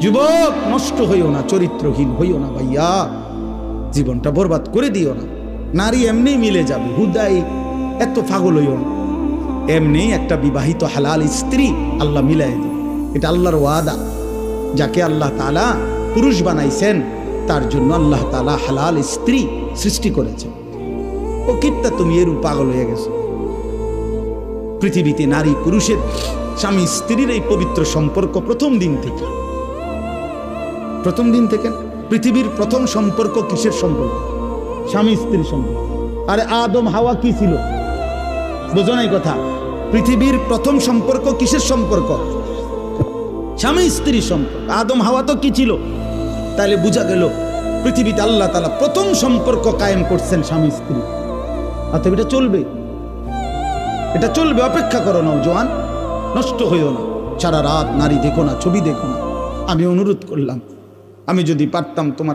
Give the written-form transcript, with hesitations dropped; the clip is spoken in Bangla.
যুবক নষ্ট হইও না, চরিত্রহীন হইও না ভাইয়া, জীবনটা বরবাদ করে দিও না। নারী এমনি মিলে যাবে, হুদাই এত পাগল হইও না। এমনি একটা বিবাহিত হালাল স্ত্রী আল্লাহ মিলাই দিবে, এটা আল্লাহর ওয়াদা। যাকে আল্লাহ তাআলা পুরুষ বানাইছেন তার জন্য আল্লাহ তাআলা হালাল স্ত্রী সৃষ্টি করেছেন। ও কিত্তা তুমি এরূপ পাগল হয়ে গেছো? পৃথিবীতে নারী পুরুষের স্বামী স্ত্রীর এই পবিত্র সম্পর্ক প্রথম দিন থেকে পৃথিবীর প্রথম সম্পর্ক কিসের সম্পর্ক? স্বামী স্ত্রীর সম্পর্ক। আরে আদম হাওয়া কি ছিল? বুঝো নাই কথা? পৃথিবীর প্রথম সম্পর্ক কিসের সম্পর্ক? স্বামী স্ত্রীর সম্পর্ক। আদম হাওয়া তো কি ছিল? তাহলে বোঝা গেল পৃথিবীতে আল্লাহ তাআলা প্রথম সম্পর্ক কায়েম করছেন স্বামী স্ত্রী। অতএব এটা চলবে, এটা চলবে। অপেক্ষা করো নওজোয়ান, নষ্ট হইও না। সারা রাত নারী দেখো না, ছবি দেখো না। আমি অনুরোধ করলাম, আমি যদি পারতাম তোমার